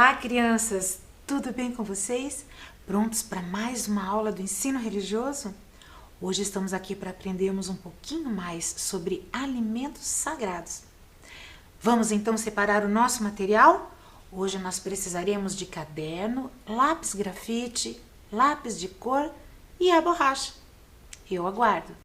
Olá, crianças! Tudo bem com vocês? Prontos para mais uma aula do ensino religioso? Hoje estamos aqui para aprendermos um pouquinho mais sobre alimentos sagrados. Vamos então separar o nosso material? Hoje nós precisaremos de caderno, lápis grafite, lápis de cor e a borracha. Eu aguardo!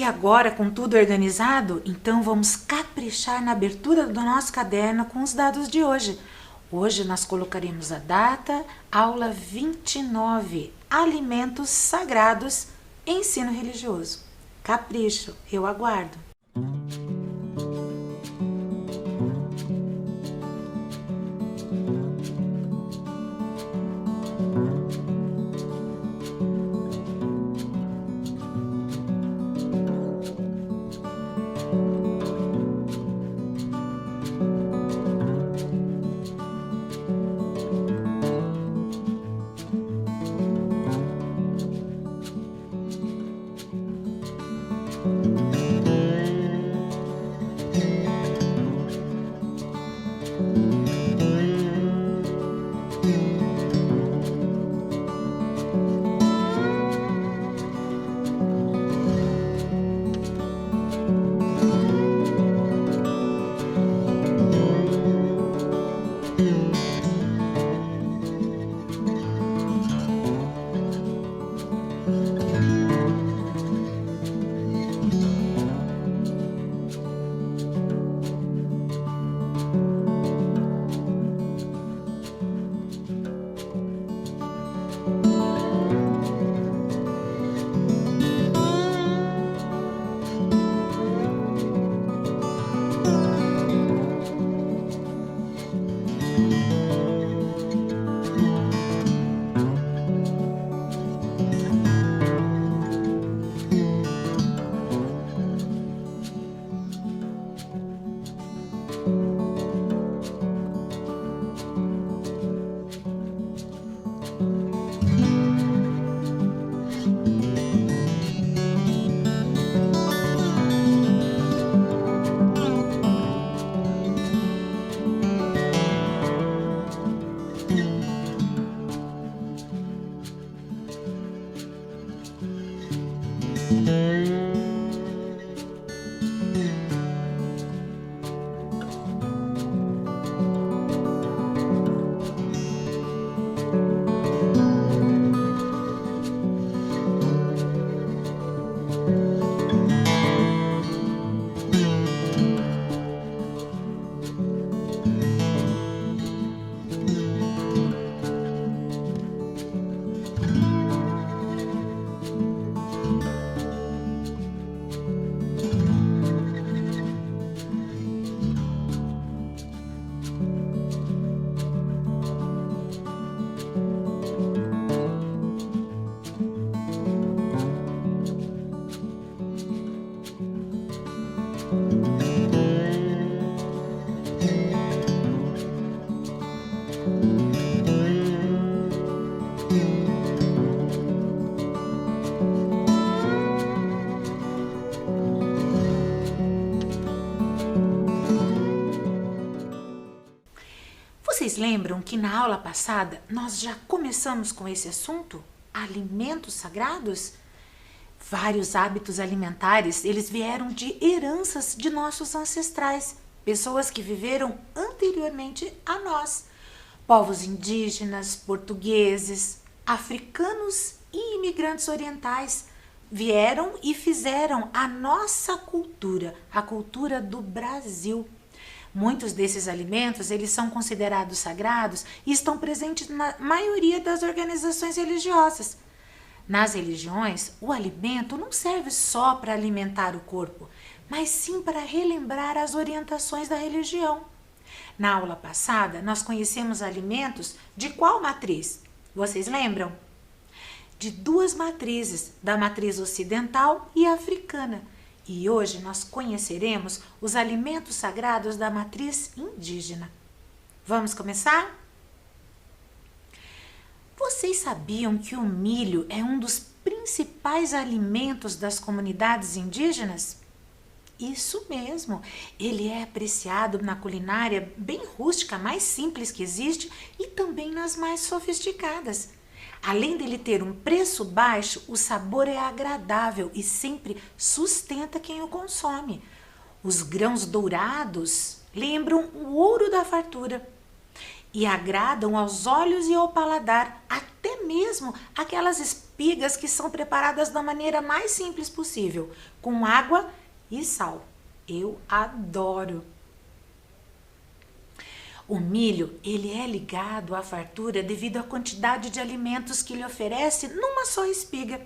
E agora, com tudo organizado, então vamos caprichar na abertura do nosso caderno com os dados de hoje. Hoje nós colocaremos a data, aula 29, Alimentos Sagrados, Ensino Religioso. Capricho, eu aguardo. Vocês lembram que na aula passada nós já começamos com esse assunto? Alimentos sagrados? Vários hábitos alimentares, eles vieram de heranças de nossos ancestrais, pessoas que viveram anteriormente a nós. Povos indígenas, portugueses, africanos e imigrantes orientais vieram e fizeram a nossa cultura, a cultura do Brasil. Muitos desses alimentos, eles são considerados sagrados e estão presentes na maioria das organizações religiosas. Nas religiões, o alimento não serve só para alimentar o corpo, mas sim para relembrar as orientações da religião. Na aula passada, nós conhecemos alimentos de qual matriz? Vocês lembram? De duas matrizes, da matriz ocidental e africana. E hoje nós conheceremos os alimentos sagrados da matriz indígena. Vamos começar? Vocês sabiam que o milho é um dos principais alimentos das comunidades indígenas? Isso mesmo, ele é apreciado na culinária bem rústica, mais simples que existe e também nas mais sofisticadas. Além dele ter um preço baixo, o sabor é agradável e sempre sustenta quem o consome. Os grãos dourados lembram o ouro da fartura e agradam aos olhos e ao paladar, até mesmo aquelas espigas que são preparadas da maneira mais simples possível, com água e sal. Eu adoro. O milho, ele é ligado à fartura devido à quantidade de alimentos que ele oferece numa só espiga.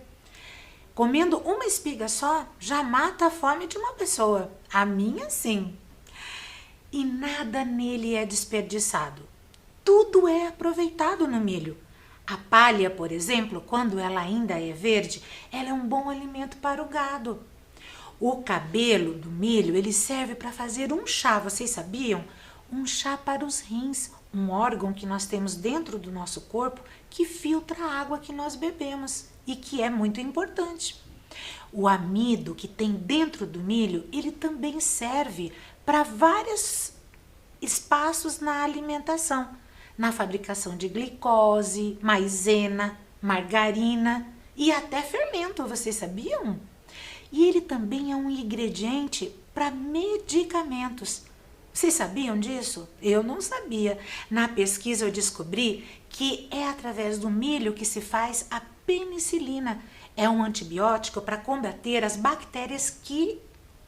Comendo uma espiga só, já mata a fome de uma pessoa. A minha, sim. E nada nele é desperdiçado. Tudo é aproveitado no milho. A palha, por exemplo, quando ela ainda é verde, ela é um bom alimento para o gado. O cabelo do milho, ele serve para fazer um chá, vocês sabiam? Um chá para os rins, um órgão que nós temos dentro do nosso corpo que filtra a água que nós bebemos e que é muito importante. O amido que tem dentro do milho, ele também serve para vários espaços na alimentação, na fabricação de glicose, maisena, margarina e até fermento, vocês sabiam? E ele também é um ingrediente para medicamentos. Vocês sabiam disso? Eu não sabia. Na pesquisa eu descobri que é através do milho que se faz a penicilina. É um antibiótico para combater as bactérias que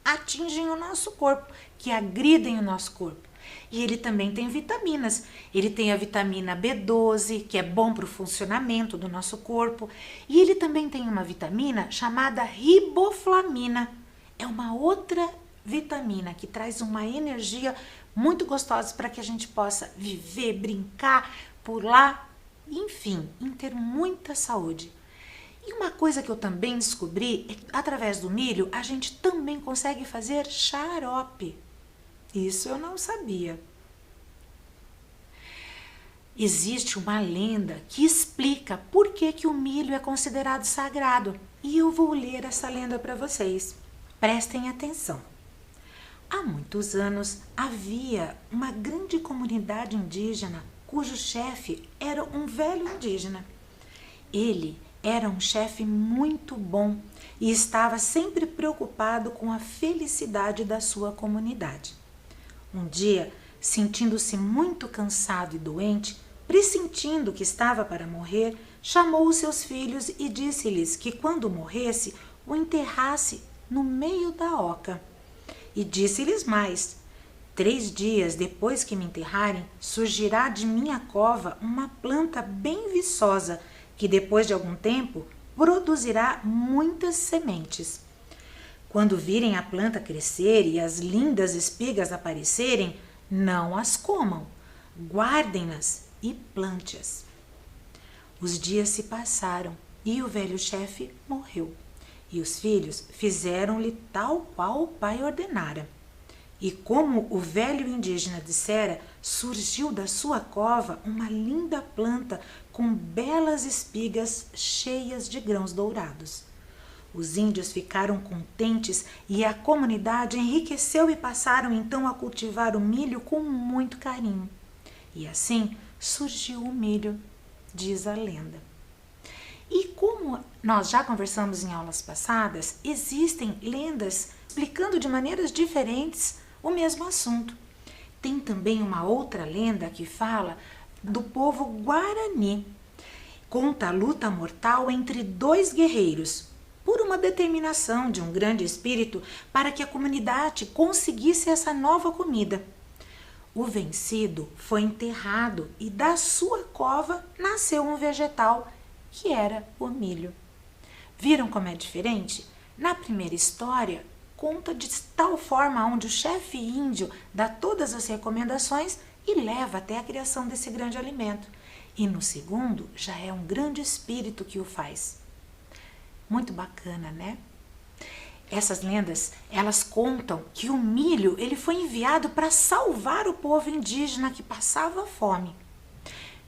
atingem o nosso corpo, que agridem o nosso corpo. E ele também tem vitaminas. Ele tem a vitamina B12, que é bom para o funcionamento do nosso corpo. E ele também tem uma vitamina chamada riboflavina. É uma outra vitamina que traz uma energia muito gostosa para que a gente possa viver, brincar, pular, enfim, em ter muita saúde. E uma coisa que eu também descobri é que através do milho a gente também consegue fazer xarope. Isso eu não sabia. Existe uma lenda que explica por que o milho é considerado sagrado. E eu vou ler essa lenda para vocês. Prestem atenção. Há muitos anos havia uma grande comunidade indígena cujo chefe era um velho indígena. Ele era um chefe muito bom e estava sempre preocupado com a felicidade da sua comunidade. Um dia, sentindo-se muito cansado e doente, pressentindo que estava para morrer, chamou os seus filhos e disse-lhes que quando morresse, o enterrasse no meio da oca. E disse-lhes mais: 3 dias depois que me enterrarem, surgirá de minha cova uma planta bem viçosa, que depois de algum tempo produzirá muitas sementes. Quando virem a planta crescer e as lindas espigas aparecerem, não as comam, guardem-nas e plante-as. Os dias se passaram e o velho chefe morreu. E os filhos fizeram-lhe tal qual o pai ordenara. E como o velho indígena dissera, surgiu da sua cova uma linda planta com belas espigas cheias de grãos dourados. Os índios ficaram contentes e a comunidade enriqueceu e passaram então a cultivar o milho com muito carinho. E assim surgiu o milho, diz a lenda. E como nós já conversamos em aulas passadas, existem lendas explicando de maneiras diferentes o mesmo assunto. Tem também uma outra lenda que fala do povo Guarani. Conta a luta mortal entre dois guerreiros, por uma determinação de um grande espírito para que a comunidade conseguisse essa nova comida. O vencido foi enterrado e da sua cova nasceu um vegetal que era o milho. Viram como é diferente? Na primeira história, conta de tal forma onde o chefe índio dá todas as recomendações e leva até a criação desse grande alimento. E no segundo, já é um grande espírito que o faz. Muito bacana, né? Essas lendas, elas contam que o milho ele foi enviado para salvar o povo indígena que passava fome.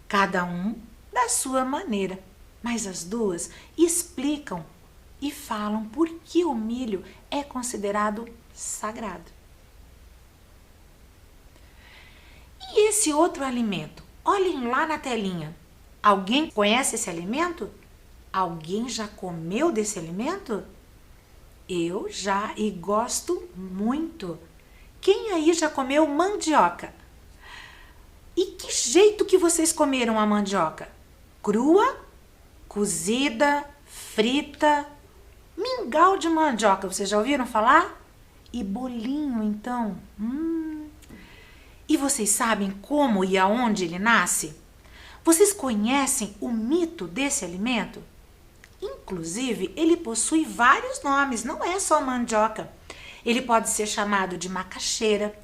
Cada um da sua maneira, mas as duas explicam e falam por que o milho é considerado sagrado. E esse outro alimento? Olhem lá na telinha. Alguém conhece esse alimento? Alguém já comeu desse alimento? Eu já e gosto muito. Quem aí já comeu mandioca? E que jeito que vocês comeram a mandioca? Crua, cozida, frita, mingau de mandioca, vocês já ouviram falar? E bolinho, então? E vocês sabem como e aonde ele nasce? Vocês conhecem o mito desse alimento? Inclusive, ele possui vários nomes, não é só mandioca. Ele pode ser chamado de macaxeira,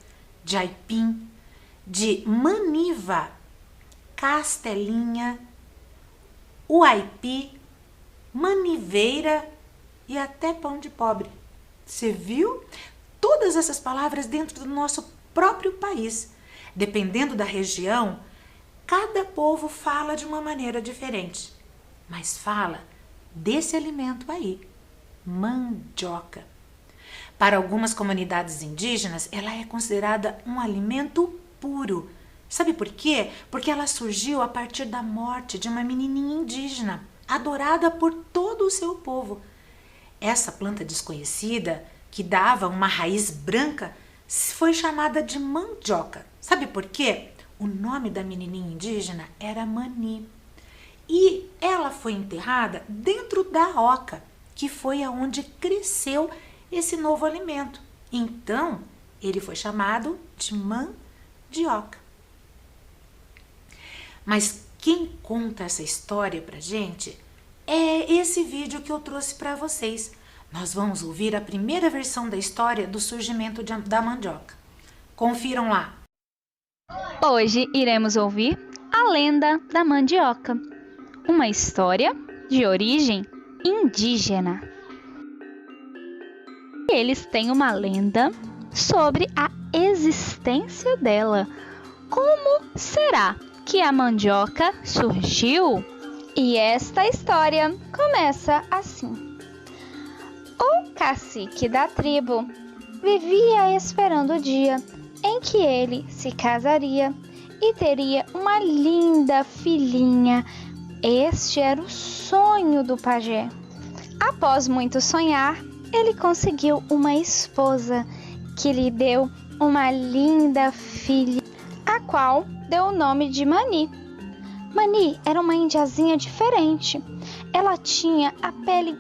de aipim, de maniva, castelinha, uaipi, maniveira e até pão de pobre. Você viu? Todas essas palavras dentro do nosso próprio país. Dependendo da região, cada povo fala de uma maneira diferente, mas fala desse alimento aí, mandioca. Para algumas comunidades indígenas, ela é considerada um alimento puro. Sabe por quê? Porque ela surgiu a partir da morte de uma menininha indígena, adorada por todo o seu povo. Essa planta desconhecida, que dava uma raiz branca, foi chamada de mandioca. Sabe por quê? O nome da menininha indígena era Mani. E ela foi enterrada dentro da oca, que foi aonde cresceu esse novo alimento. Então, ele foi chamado de mandioca. Mas quem conta essa história pra gente é esse vídeo que eu trouxe para vocês. Nós vamos ouvir a primeira versão da história do surgimento da mandioca. Confiram lá. Hoje iremos ouvir a lenda da mandioca, uma história de origem indígena. Eles têm uma lenda sobre a existência dela. Como será que a mandioca surgiu? E esta história começa assim. O cacique da tribo vivia esperando o dia em que ele se casaria e teria uma linda filhinha. Este era o sonho do pajé. Após muito sonhar, ele conseguiu uma esposa que lhe deu uma linda filha, a qual deu o nome de Mani. Mani era uma indiazinha diferente. Ela tinha a pele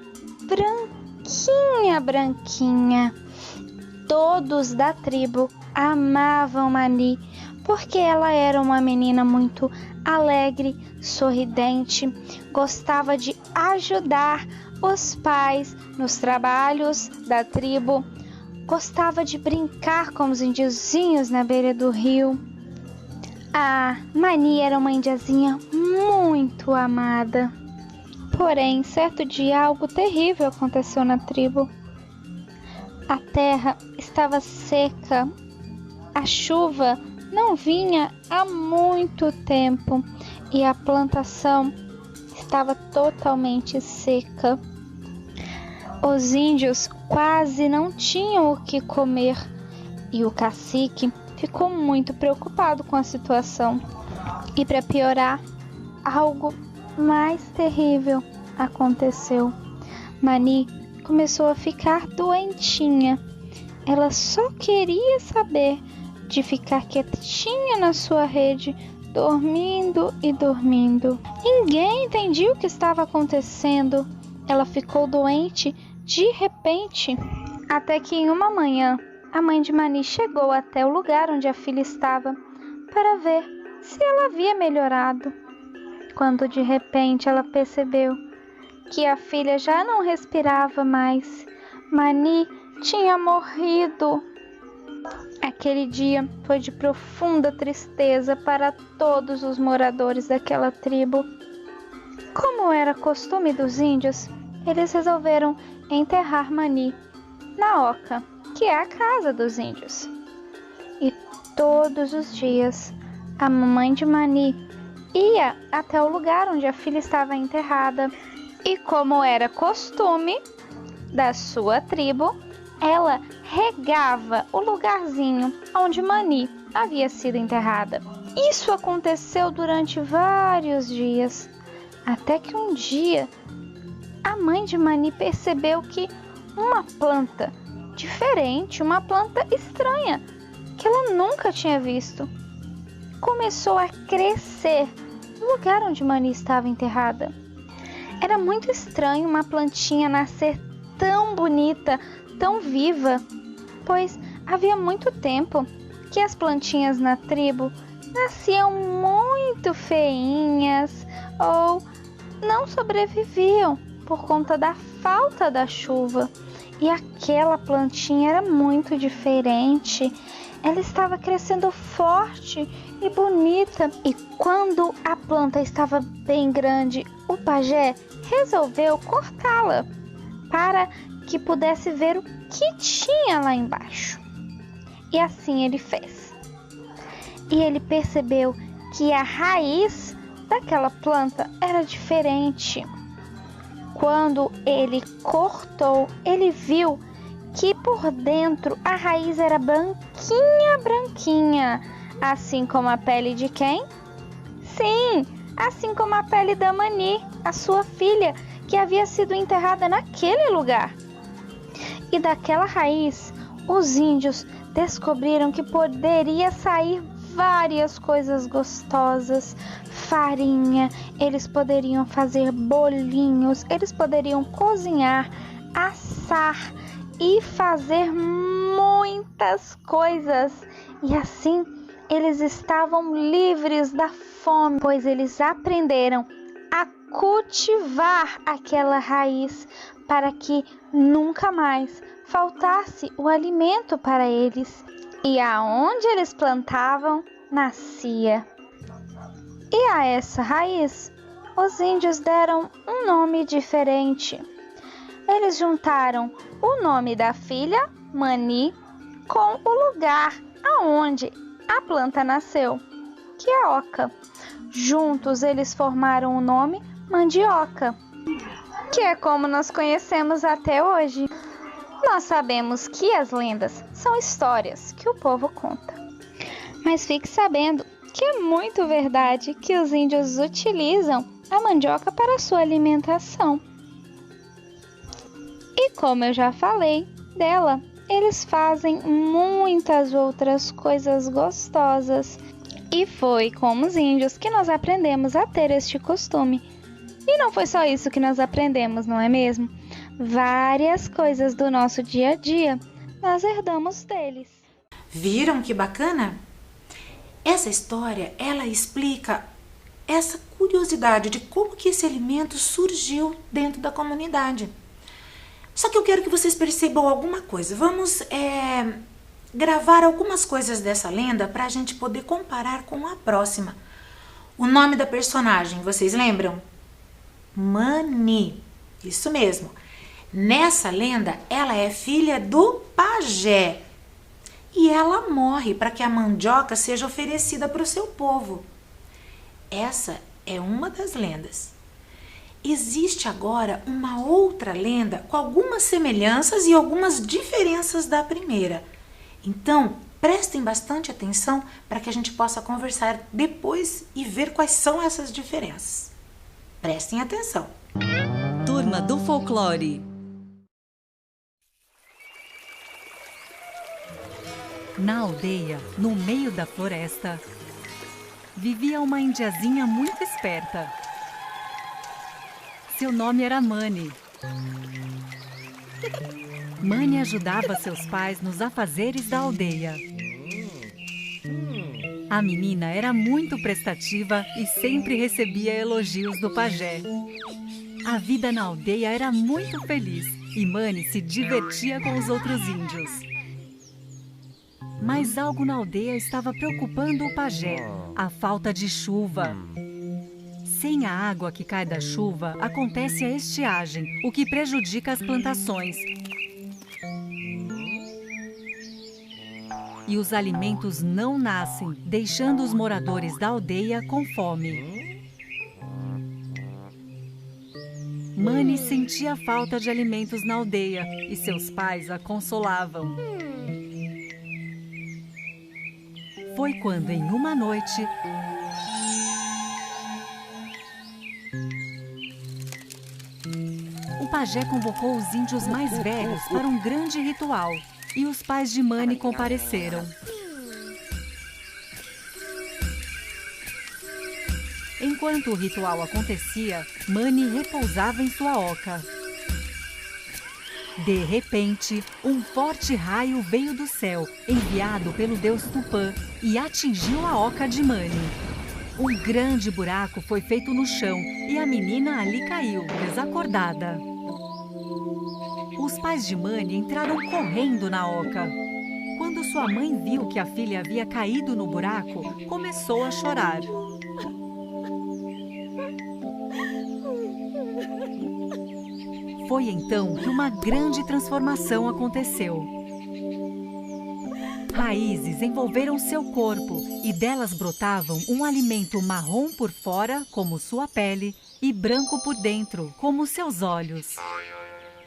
branquinha. Todos da tribo amavam Mani porque ela era uma menina muito alegre, sorridente, gostava de ajudar os pais nos trabalhos da tribo, gostava de brincar com os indiozinhos na beira do rio. A Mani era uma indiazinha muito amada. Porém, certo dia algo terrível aconteceu na tribo. A terra estava seca. A chuva não vinha há muito tempo e a plantação estava totalmente seca. Os índios quase não tinham o que comer e o cacique ficou muito preocupado com a situação. E para piorar, algo mais terrível aconteceu. Mani começou a ficar doentinha. Ela só queria saber de ficar quietinha na sua rede, dormindo e dormindo. Ninguém entendia o que estava acontecendo. Ela ficou doente de repente, até que em uma manhã, a mãe de Mani chegou até o lugar onde a filha estava para ver se ela havia melhorado. Quando de repente ela percebeu que a filha já não respirava mais. Mani tinha morrido. Aquele dia foi de profunda tristeza para todos os moradores daquela tribo. Como era costume dos índios, eles resolveram enterrar Mani na oca, que é a casa dos índios. E todos os dias, a mamãe de Mani ia até o lugar onde a filha estava enterrada. E como era costume da sua tribo, ela regava o lugarzinho onde Mani havia sido enterrada. Isso aconteceu durante vários dias, até que um dia a mãe de Mani percebeu que uma planta diferente, uma planta estranha, que ela nunca tinha visto, começou a crescer no lugar onde Mani estava enterrada. Era muito estranho uma plantinha nascer tão bonita, tão viva, pois havia muito tempo que as plantinhas na tribo nasciam muito feinhas ou não sobreviviam por conta da falta da chuva. E aquela plantinha era muito diferente. Ela estava crescendo forte e bonita. E quando a planta estava bem grande, o pajé resolveu cortá-la para que pudesse ver o que tinha lá embaixo. E assim ele fez. E ele percebeu que a raiz daquela planta era diferente. Quando ele cortou, ele viu que por dentro a raiz era branquinha, branquinha, assim como a pele de quem? Sim, assim como a pele da Mani, a sua filha, que havia sido enterrada naquele lugar. E daquela raiz, os índios descobriram que poderia sair várias coisas gostosas, farinha, eles poderiam fazer bolinhos, eles poderiam cozinhar, assar e fazer muitas coisas. E assim, eles estavam livres da fome, pois eles aprenderam a cultivar aquela raiz para que nunca mais faltasse o alimento para eles. E aonde eles plantavam, nascia. E a essa raiz, os índios deram um nome diferente. Eles juntaram o nome da filha, Mani, com o lugar aonde a planta nasceu, que é a oca. Juntos eles formaram o nome Mandioca, que é como nós conhecemos até hoje. Nós sabemos que as lendas são histórias que o povo conta. Mas fique sabendo que é muito verdade que os índios utilizam a mandioca para a sua alimentação. E como eu já falei dela, eles fazem muitas outras coisas gostosas. E foi com os índios que nós aprendemos a ter este costume. E não foi só isso que nós aprendemos, não é mesmo? Várias coisas do nosso dia a dia nós herdamos deles. Viram que bacana? Essa história, ela explica essa curiosidade de como que esse alimento surgiu dentro da comunidade. Só que eu quero que vocês percebam alguma coisa. Vamos gravar algumas coisas dessa lenda para a gente poder comparar com a próxima. O nome da personagem, vocês lembram? Mani. Isso mesmo. Nessa lenda, ela é filha do pajé. E ela morre para que a mandioca seja oferecida para o seu povo. Essa é uma das lendas. Existe agora uma outra lenda com algumas semelhanças e algumas diferenças da primeira. Então, Prestem bastante atenção para que a gente possa conversar depois e ver quais são essas diferenças. Prestem atenção. Turma do Folclore. Na aldeia, no meio da floresta, vivia uma indiazinha muito esperta. Seu nome era Mani. Mani ajudava seus pais nos afazeres da aldeia. A menina era muito prestativa e sempre recebia elogios do pajé. A vida na aldeia era muito feliz e Mani se divertia com os outros índios. Mas algo na aldeia estava preocupando o pajé: a falta de chuva. Sem a água que cai da chuva, acontece a estiagem, o que prejudica as plantações. E os alimentos não nascem, deixando os moradores da aldeia com fome. Mani sentia falta de alimentos na aldeia e seus pais a consolavam. Foi quando, em uma noite, o pajé convocou os índios mais velhos para um grande ritual e os pais de Mani compareceram. Enquanto o ritual acontecia, Mani repousava em sua oca. De repente, um forte raio veio do céu, enviado pelo deus Tupã, e atingiu a oca de Mani. Um grande buraco foi feito no chão e a menina ali caiu, desacordada. Os pais de Mani entraram correndo na oca. Quando sua mãe viu que a filha havia caído no buraco, começou a chorar. Foi então que uma grande transformação aconteceu. Raízes envolveram seu corpo e delas brotavam um alimento marrom por fora, como sua pele, e branco por dentro, como seus olhos.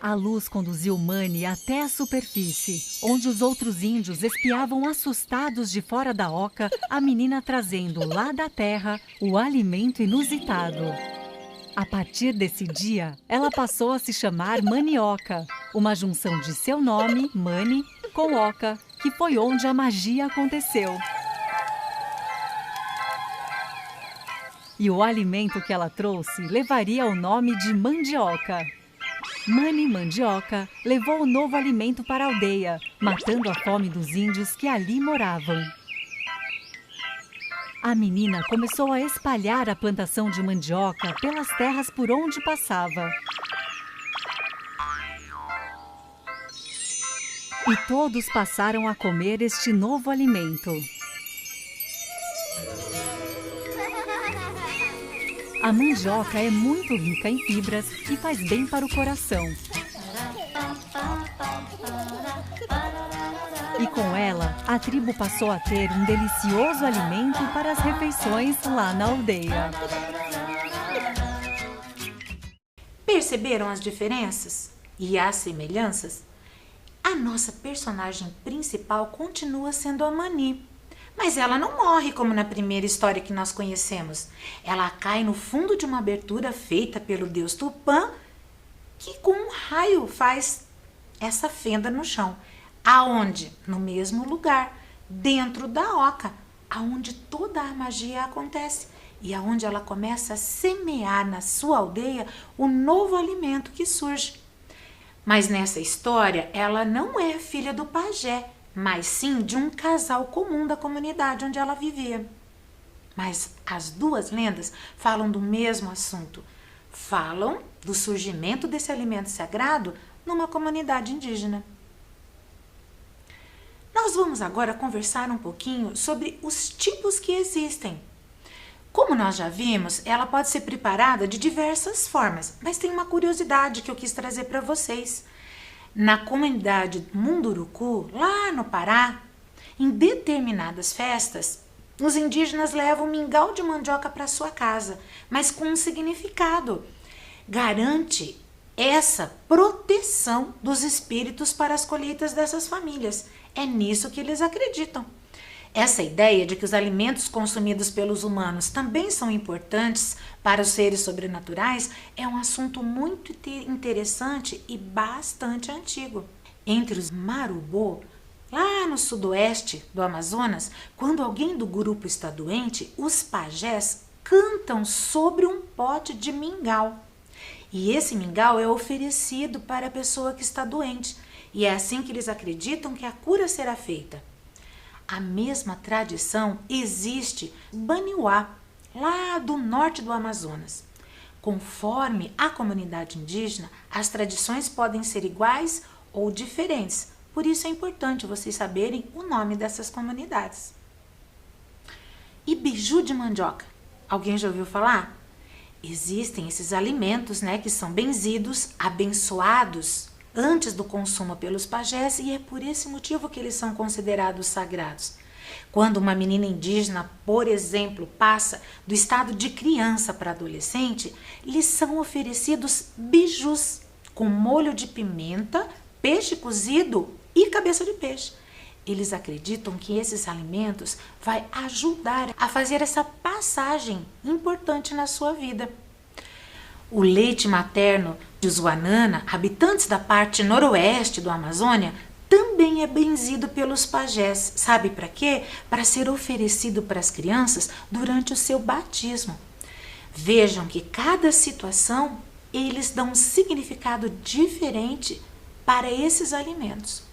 A luz conduziu Mani até a superfície, onde os outros índios espiavam assustados de fora da oca, a menina trazendo lá da terra o alimento inusitado. A partir desse dia, ela passou a se chamar Manioca, uma junção de seu nome, Mani, com Oca, que foi onde a magia aconteceu. E o alimento que ela trouxe levaria o nome de mandioca. Mani Mandioca levou o novo alimento para a aldeia, matando a fome dos índios que ali moravam. A menina começou a espalhar a plantação de mandioca pelas terras por onde passava. E todos passaram a comer este novo alimento. A mandioca é muito rica em fibras e faz bem para o coração. E com ela, a tribo passou a ter um delicioso alimento para as refeições lá na aldeia. Perceberam as diferenças e as semelhanças? A nossa personagem principal continua sendo a Mani, mas ela não morre como na primeira história que nós conhecemos. Ela cai no fundo de uma abertura feita pelo deus Tupã, que com um raio faz essa fenda no chão. Aonde? No mesmo lugar, dentro da oca, aonde toda a magia acontece e aonde ela começa a semear na sua aldeia o novo alimento que surge. Mas nessa história, ela não é filha do pajé, mas sim de um casal comum da comunidade onde ela vivia. Mas as duas lendas falam do mesmo assunto. Falam do surgimento desse alimento sagrado numa comunidade indígena. Nós vamos agora conversar um pouquinho sobre os tipos que existem. Como nós já vimos, ela pode ser preparada de diversas formas, mas tem uma curiosidade que eu quis trazer para vocês. Na comunidade Munduruku, lá no Pará, em determinadas festas, os indígenas levam um mingau de mandioca para sua casa, mas com um significado. Garante essa proteção dos espíritos para as colheitas dessas famílias. É nisso que eles acreditam. Essa ideia de que os alimentos consumidos pelos humanos também são importantes para os seres sobrenaturais é um assunto muito interessante e bastante antigo. Entre os Marubô, lá no sudoeste do Amazonas, quando alguém do grupo está doente, os pajés cantam sobre um pote de mingau. E esse mingau é oferecido para a pessoa que está doente. E é assim que eles acreditam que a cura será feita. A mesma tradição existe em Baniuá, lá do norte do Amazonas. Conforme a comunidade indígena, as tradições podem ser iguais ou diferentes. Por isso é importante vocês saberem o nome dessas comunidades. E biju de mandioca? Alguém já ouviu falar? Existem esses alimentos, que são benzidos, abençoados antes do consumo pelos pajés, e é por esse motivo que eles são considerados sagrados. Quando uma menina indígena, por exemplo, passa do estado de criança para adolescente, lhes são oferecidos bijus com molho de pimenta, peixe cozido e cabeça de peixe. Eles acreditam que esses alimentos vai ajudar a fazer essa passagem importante na sua vida. O leite materno de Usuanana, habitantes da parte noroeste do Amazônia, também é benzido pelos pajés. Sabe para quê? Para ser oferecido para as crianças durante o seu batismo. Vejam que cada situação eles dão um significado diferente para esses alimentos.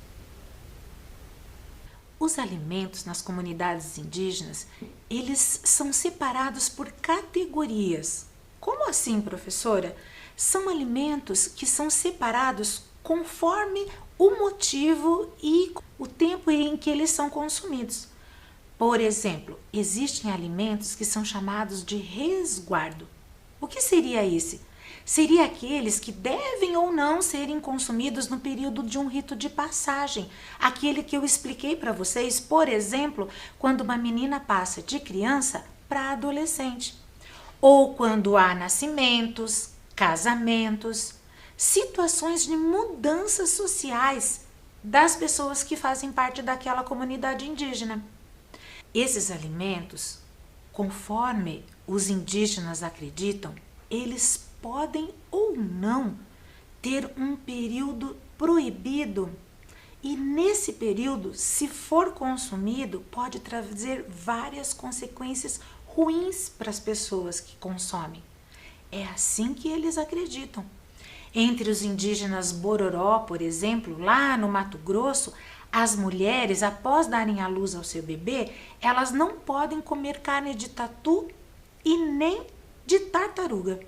Os alimentos nas comunidades indígenas, eles são separados por categorias. Como assim, professora? São alimentos que são separados conforme o motivo e o tempo em que eles são consumidos. Por exemplo, existem alimentos que são chamados de resguardo. O que seria esse? Seria aqueles que devem ou não serem consumidos no período de um rito de passagem. Aquele que eu expliquei para vocês, por exemplo, quando uma menina passa de criança para adolescente. Ou quando há nascimentos, casamentos, situações de mudanças sociais das pessoas que fazem parte daquela comunidade indígena. Esses alimentos, conforme os indígenas acreditam, eles podem ou não ter um período proibido, e nesse período, se for consumido, pode trazer várias consequências ruins para as pessoas que consomem. É assim que eles acreditam. Entre os indígenas Bororó, por exemplo, lá no Mato Grosso, as mulheres, após darem à luz ao seu bebê, elas não podem comer carne de tatu e nem de tartaruga.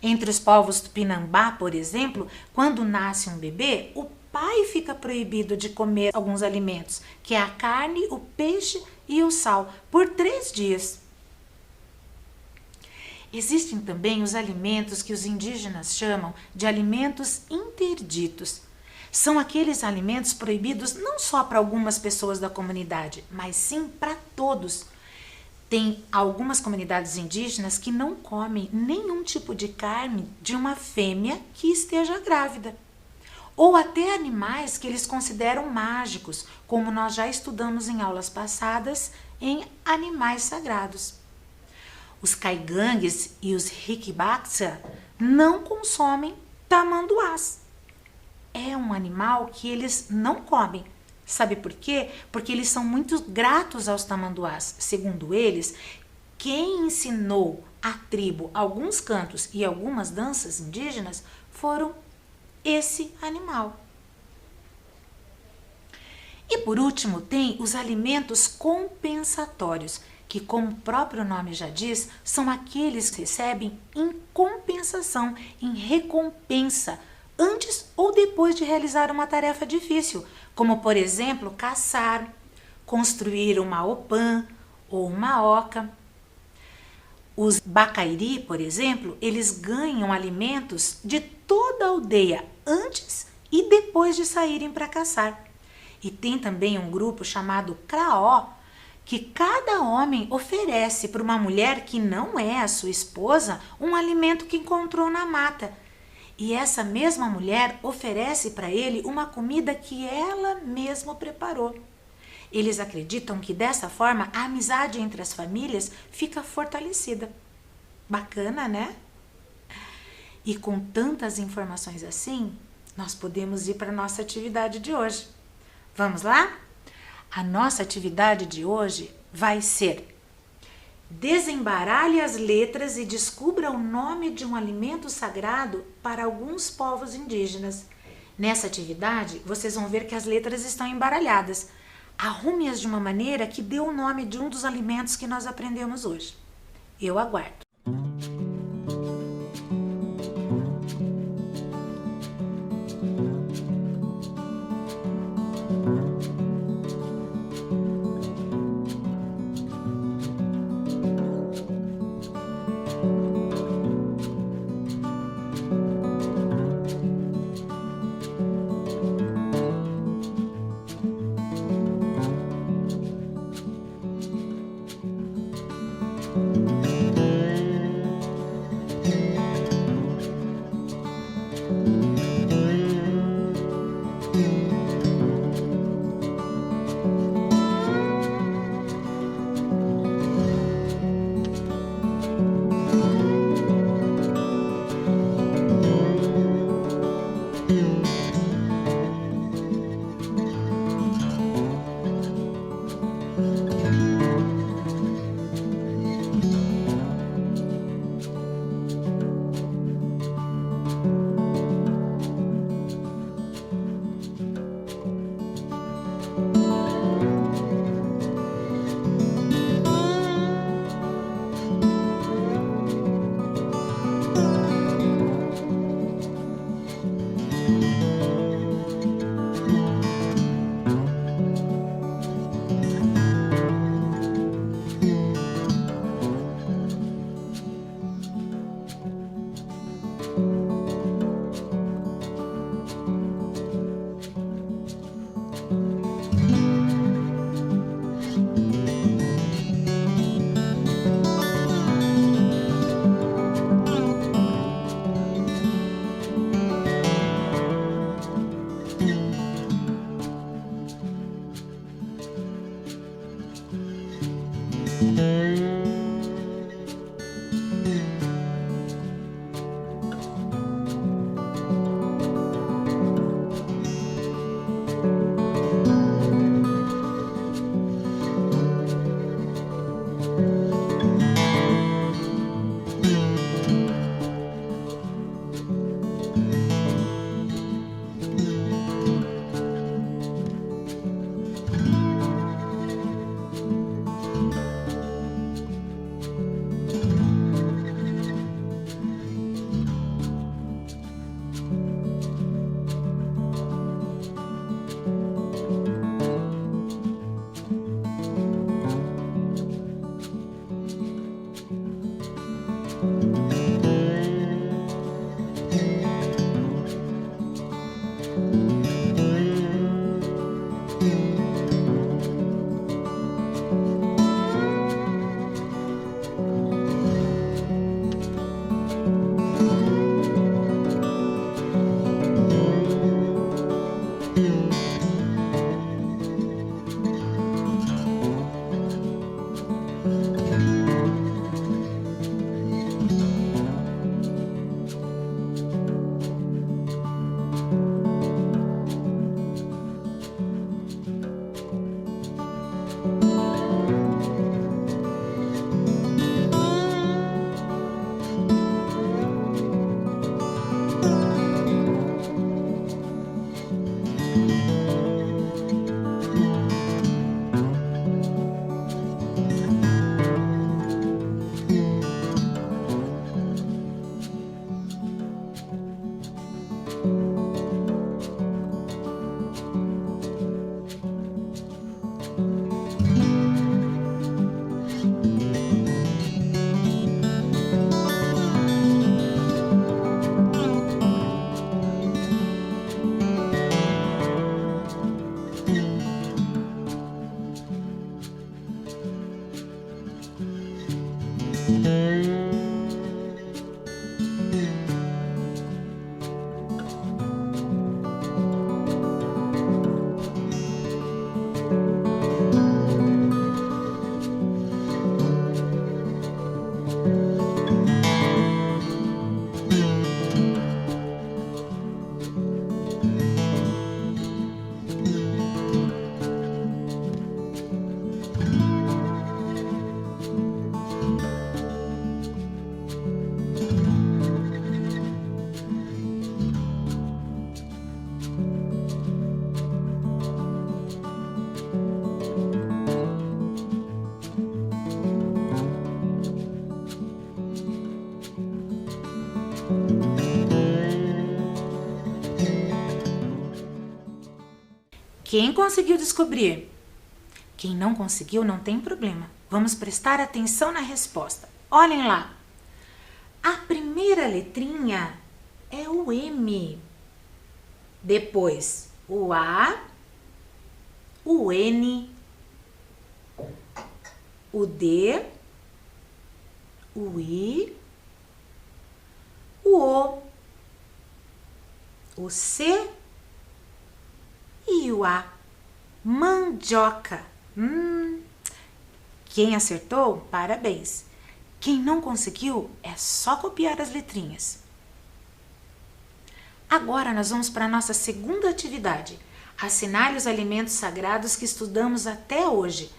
Entre os povos Tupinambá, por exemplo, quando nasce um bebê, o pai fica proibido de comer alguns alimentos, que é a carne, o peixe e o sal, por 3 dias. Existem também os alimentos que os indígenas chamam de alimentos interditos. São aqueles alimentos proibidos não só para algumas pessoas da comunidade, mas sim para todos. Tem algumas comunidades indígenas que não comem nenhum tipo de carne de uma fêmea que esteja grávida. Ou até animais que eles consideram mágicos, como nós já estudamos em aulas passadas em animais sagrados. Os caigangues e os riquibaxa não consomem tamanduás. É um animal que eles não comem. Sabe por quê? Porque eles são muito gratos aos tamanduás. Segundo eles, quem ensinou à tribo alguns cantos e algumas danças indígenas foram esse animal. E por último, tem os alimentos compensatórios, que, como o próprio nome já diz, são aqueles que recebem em compensação, em recompensa, antes ou depois de realizar uma tarefa difícil, como, por exemplo, caçar, construir uma opã ou uma oca. Os bacairi, por exemplo, eles ganham alimentos de toda a aldeia antes e depois de saírem para caçar. E tem também um grupo chamado Craó, que cada homem oferece para uma mulher que não é a sua esposa um alimento que encontrou na mata. E essa mesma mulher oferece para ele uma comida que ela mesma preparou. Eles acreditam que dessa forma a amizade entre as famílias fica fortalecida. Bacana, né? E com tantas informações assim, nós podemos ir para a nossa atividade de hoje. Vamos lá? A nossa atividade de hoje vai ser: desembaralhe as letras e descubra o nome de um alimento sagrado para alguns povos indígenas. Nessa atividade, vocês vão ver que as letras estão embaralhadas. Arrume-as de uma maneira que dê o nome de um dos alimentos que nós aprendemos hoje. Eu aguardo. Quem conseguiu descobrir? Quem não conseguiu, não tem problema. Vamos prestar atenção na resposta. Olhem lá. A primeira letrinha é o M. Depois, o A, o N, o D, o I, o O, o C e o A. Mandioca. Quem acertou, parabéns. Quem não conseguiu, é só copiar as letrinhas. Agora nós vamos para a nossa segunda atividade. Assinale os alimentos sagrados que estudamos até hoje.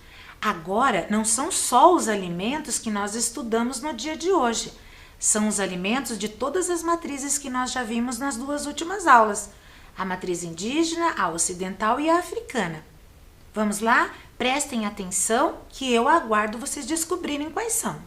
Agora não são só os alimentos que nós estudamos no dia de hoje. São os alimentos de todas as matrizes que nós já vimos nas 2 últimas aulas. A matriz indígena, a ocidental e a africana. Vamos lá? Prestem atenção que eu aguardo vocês descobrirem quais são.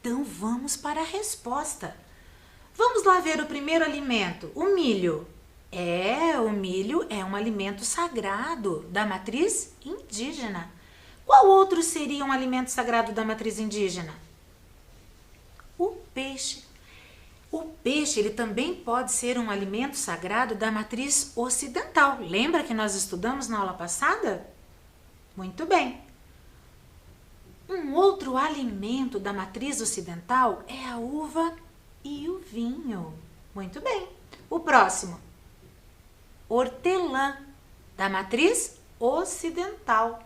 Então vamos para a resposta. Vamos lá ver o primeiro alimento, o milho. O milho é um alimento sagrado da matriz indígena. Qual outro seria um alimento sagrado da matriz indígena? O peixe. O peixe ele também pode ser um alimento sagrado da matriz ocidental. Lembra que nós estudamos na aula passada? Muito bem. Um outro alimento da matriz ocidental é a uva e o vinho. Muito bem. O próximo. Hortelã, da matriz ocidental.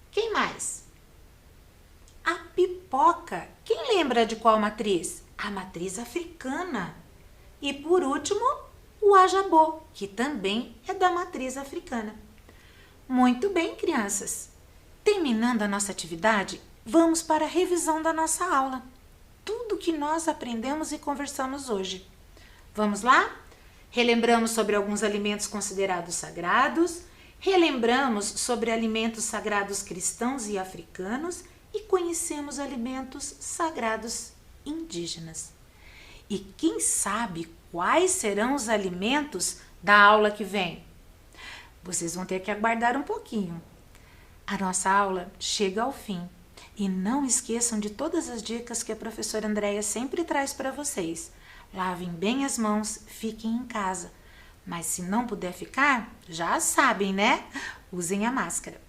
Quem mais? A pipoca. Quem lembra de qual matriz? A matriz africana. E por último, o ajabô, que também é da matriz africana. Muito bem, crianças. Terminando a nossa atividade, vamos para a revisão da nossa aula. Tudo que nós aprendemos e conversamos hoje. Vamos lá? Relembramos sobre alguns alimentos considerados sagrados, relembramos sobre alimentos sagrados cristãos e africanos e conhecemos alimentos sagrados indígenas. E quem sabe quais serão os alimentos da aula que vem? Vocês vão ter que aguardar um pouquinho. A nossa aula chega ao fim e não esqueçam de todas as dicas que a professora Andréia sempre traz para vocês. Lavem bem as mãos, fiquem em casa. Mas se não puder ficar, já sabem, né? Usem a máscara.